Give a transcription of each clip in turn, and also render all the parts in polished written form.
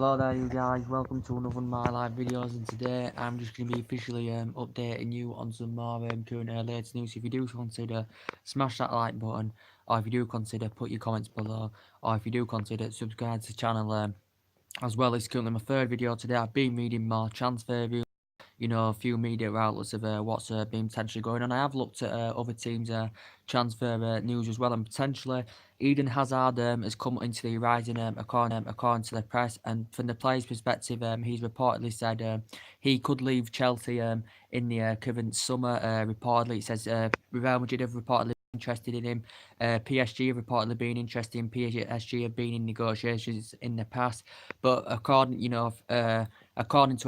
Hello there you guys, welcome to another one of my live videos, and today I'm just going to be officially updating you on some more current latest news. If you do consider, smash that like button, or if you do consider, put your comments below, or if you do consider, subscribe to the channel as well. It's currently my third video today. I've been reading more transfer reviews, a few media outlets of what's been potentially going on. I have looked at other teams' transfer news as well, and potentially Eden Hazard has come into the horizon according to the press. And from the player's perspective, he's reportedly said he could leave Chelsea in the current summer. Reportedly, it says Real Madrid have reportedly interested in him. PSG have reportedly been interested in. PSG have been in negotiations in the past, but according to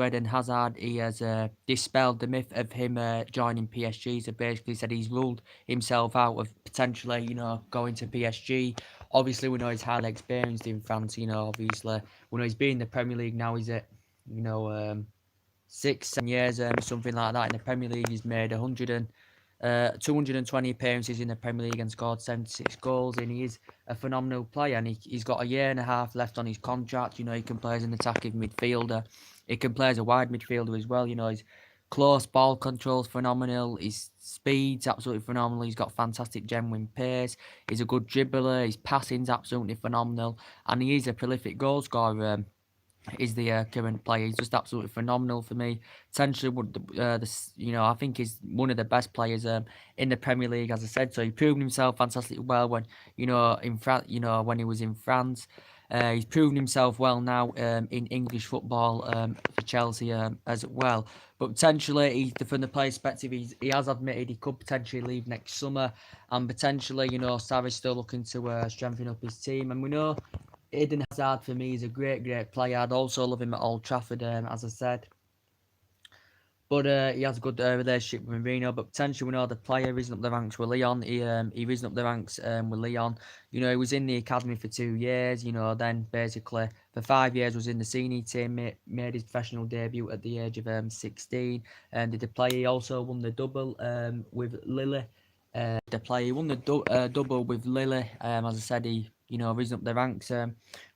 Eden Hazard, he has dispelled the myth of him joining PSG. So basically said he's ruled himself out of potentially, going to PSG. Obviously, we know he's highly experienced in France. Obviously, we know he's been in the Premier League now. He's at, 6, 7 years, something like that in the Premier League. He's made 220 appearances in the Premier League and scored 76 goals, and he is a phenomenal player, and he's got a year and a half left on his contract. He can play as an attacking midfielder. He can play as a wide midfielder as well. His close ball control's phenomenal. His speed's absolutely phenomenal. He's got fantastic genuine pace. He's a good dribbler. His passing's absolutely phenomenal, and he is a prolific goal scorer. Is the current player. He's just absolutely phenomenal for me. Potentially, I think he's one of the best players in the Premier League, as I said. So he proved himself fantastically well when in France. When he was in France. He's proven himself well now in English football for Chelsea as well. But potentially, from the player's perspective, he has admitted he could potentially leave next summer, and potentially, Sarri's still looking to strengthen up his team, and we know Eden Hazard for me is a great player. I'd also love him at Old Trafford, as I said. But he has a good relationship with Mourinho. But potentially, we know the player risen up the ranks with Lyon. He risen up the ranks with Lyon. He was in the academy for 2 years. Then basically for 5 years was in the senior team. Made his professional debut at the age of 16. And did the play? He also won the double with Lille. He won the double with Lille. As I said, he risen up the ranks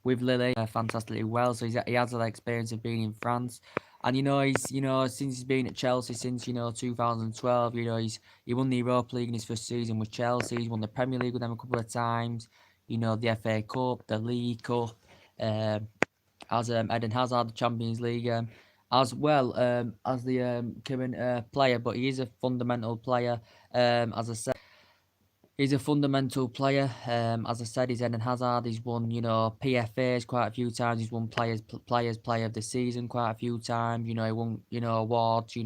with Lille fantastically well. So he has that experience of being in France. And he's since he's been at Chelsea since 2012, he won the Europa League in his first season with Chelsea. He's won the Premier League with them a couple of times. The FA Cup, the League Cup, as Eden Hazard, the Champions League, as well as the current player. But he is a fundamental player, as I said. He's a fundamental player. As I said, he's Eden Hazard. He's won, PFAs quite a few times. He's won Players Player of the Season quite a few times. He won, awards.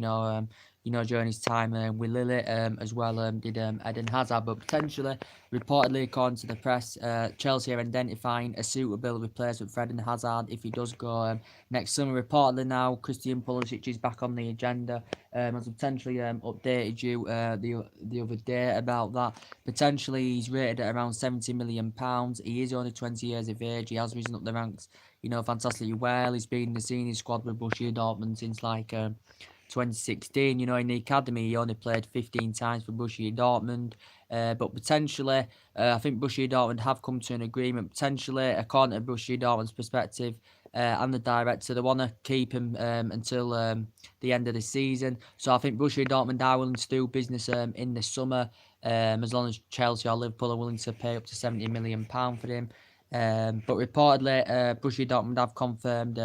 During his time with Lille, as well. Did Eden Hazard, but potentially, reportedly, according to the press, Chelsea are identifying a suitable replacement for Eden Hazard if he does go next summer. Reportedly now, Christian Pulisic is back on the agenda. As I potentially updated you the other day about that. Potentially, he's rated at around £70 million. He is only 20 years of age. He has risen up the ranks, fantastically well. He's been in the senior squad with Borussia Dortmund since 2016. In the academy, he only played 15 times for Borussia Dortmund. But potentially, I think Borussia Dortmund have come to an agreement. Potentially, according to Borussia Dortmund's perspective, and the director, they want to keep him until the end of the season. So I think Borussia Dortmund are willing to do business in the summer, as long as Chelsea or Liverpool are willing to pay up to £70 million for him. But reportedly, Borussia Dortmund have confirmed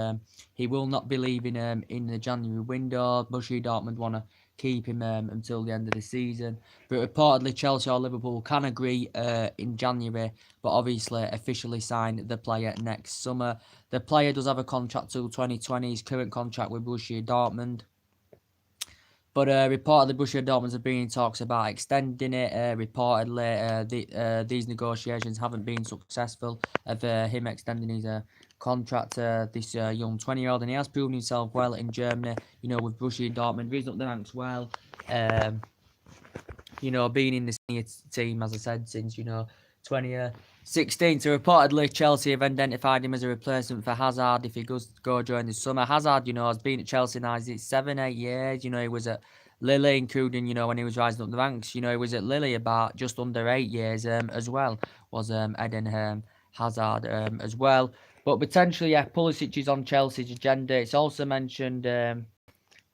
he will not be leaving in the January window. Borussia Dortmund want to keep him until the end of the season. But reportedly, Chelsea or Liverpool can agree in January, but obviously officially sign the player next summer. The player does have a contract till 2020, his current contract with Borussia Dortmund. But reportedly, Borussia Dortmund have been in talks about extending it. Reportedly, these negotiations haven't been successful of him extending his contract to this young 20-year-old. And he has proven himself well in Germany, with Borussia Dortmund, risen up the ranks well. Being in the senior team, as I said, since, 2016. So reportedly, Chelsea have identified him as a replacement for Hazard if he goes go during the summer. Hazard, has been at Chelsea now. It's 7-8 years. He was at Lille, including, when he was rising up the ranks. He was at Lille about just under 8 years as well, was Eden Hazard as well. But potentially, yeah, Pulisic is on Chelsea's agenda. It's also mentioned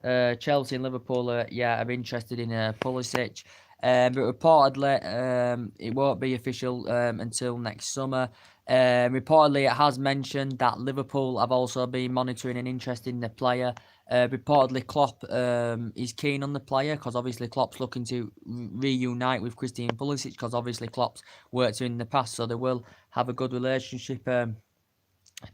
Chelsea and Liverpool are interested in Pulisic. But reportedly, it won't be official until next summer. Reportedly, it has mentioned that Liverpool have also been monitoring an interest in the player. Reportedly, Klopp is keen on the player because obviously Klopp's looking to reunite with Christian Pulisic because obviously Klopp's worked with him in the past, so they will have a good relationship.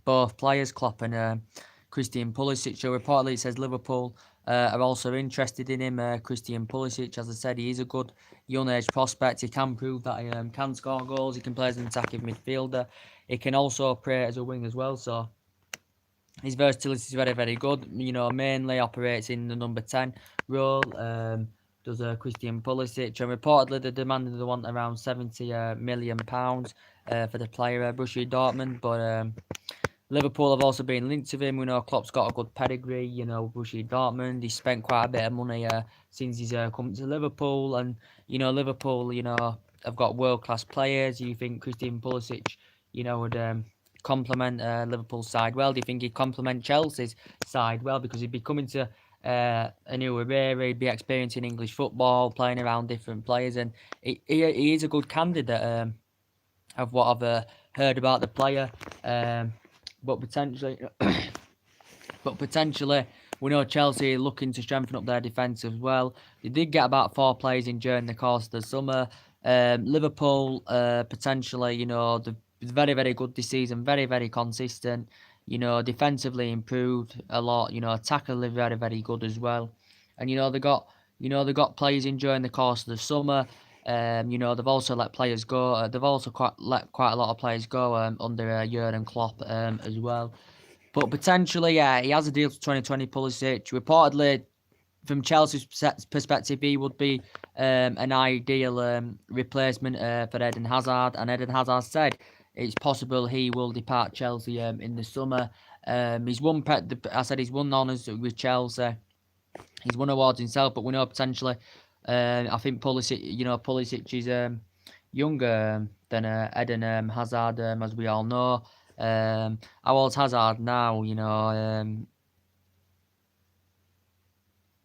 Both players, Klopp and Christian Pulisic. So reportedly, it says Liverpool are also interested in him. Christian Pulisic, as I said, he is a good young age prospect. He can prove that he can score goals. He can play as an attacking midfielder. He can also play as a wing as well. So his versatility is very, very good. You know, mainly operates in the number 10 role. Does Christian Pulisic, and reportedly the demand they want around £70 million for the player, Borussia Dortmund, but Liverpool have also been linked to him. We know Klopp's got a good pedigree, you know, Borussia Dortmund. He's spent quite a bit of money since he's come to Liverpool. And, you know, Liverpool, you know, have got world-class players. You think Christian Pulisic, you know, would complement Liverpool's side well? Do you think he'd complement Chelsea's side well? Because he'd be coming to a new era, he'd be experiencing English football, playing around different players. And he is a good candidate of what I've heard about the player. But potentially, we know Chelsea are looking to strengthen up their defence as well. They did get about 4 players in during the course of the summer. Liverpool, potentially, you know, they're very, very good this season, very, very consistent. You know, defensively improved a lot. You know, attackingly very, very good as well. And they got players in during the course of the summer. You know, they've also let players go. They've also let quite a lot of players go under Jurgen Klopp as well. But potentially, yeah, he has a deal to 2020, Pulisic. Reportedly, from Chelsea's perspective, he would be an ideal replacement for Eden Hazard. And Eden Hazard said it's possible he will depart Chelsea in the summer. He's won honours with Chelsea. He's won awards himself, but we know potentially. I think Pulisic is younger than Eden Hazard, as we all know. How old's Hazard now? You know,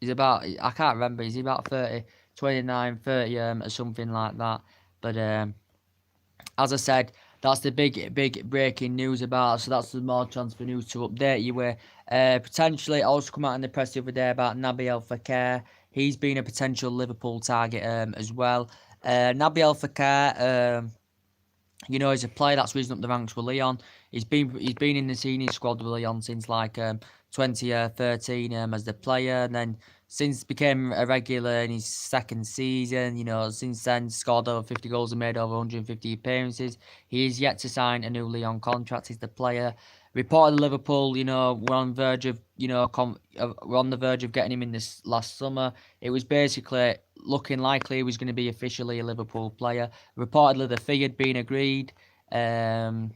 he's about, I can't remember. Is he about 30, 29, 30, or something like that? But as I said, that's the big breaking news about. So that's the more transfer news to update you with. Potentially also come out in the press the other day about Nabil Fekir. He's been a potential Liverpool target as well. Nabil Fekir, you know, he's a player that's risen up the ranks with Lyon. He's been in the senior squad with Lyon since like 2013 as the player, and then since became a regular in his second season. You know, since then scored over 50 goals and made over 150 appearances. He is yet to sign a new Lyon contract. He's the player. Reported Liverpool, you know, we're on the verge of, we're on the verge of getting him in this last summer. It was basically looking likely he was going to be officially a Liverpool player. Reportedly, the fee had been agreed. There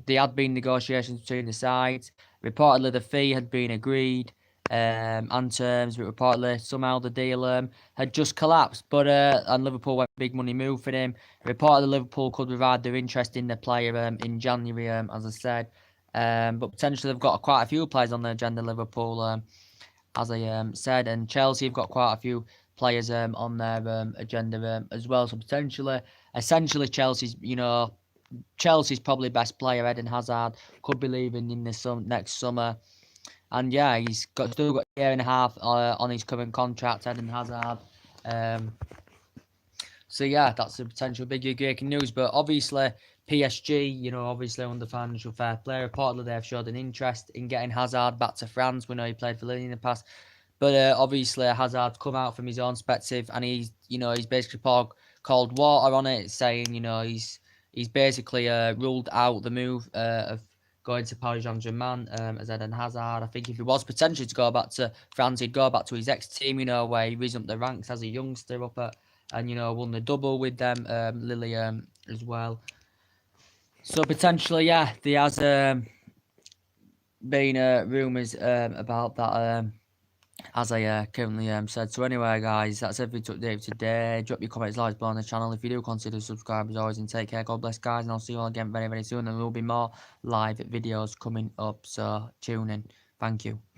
had been negotiations between the sides. Reportedly, the fee had been agreed and terms, but reportedly somehow the deal had just collapsed. But and Liverpool went big money move for him. Reportedly, Liverpool could provide their interest in the player in January, as I said. But potentially they've got quite a few players on the agenda, Liverpool, as I said, and Chelsea have got quite a few players on their agenda as well. So essentially, Chelsea's probably best player, Eden Hazard, could be leaving in the next summer. And yeah, he's still got a year and a half on his current contract, Eden Hazard. So yeah, that's a potential big breaking news. But obviously, PSG, obviously under financial fair play, reportedly they've showed an interest in getting Hazard back to France. We know he played for Lille in the past. But obviously, Hazard's come out from his own perspective, and he's basically poured cold water on it, saying, he's basically ruled out the move of going to Paris Saint-Germain as Eden Hazard. I think if he was potentially to go back to France, he'd go back to his ex-team, where he risen up the ranks as a youngster up at, and, won the double with them, Lille as well. So potentially, yeah, there has been rumours about that as I currently said. So anyway, guys, that's everything to update today. Drop your comments, likes below on the channel. If you do consider subscribe as always, and take care. God bless, guys, and I'll see you all again very, very soon. And there will be more live videos coming up, so tune in. Thank you.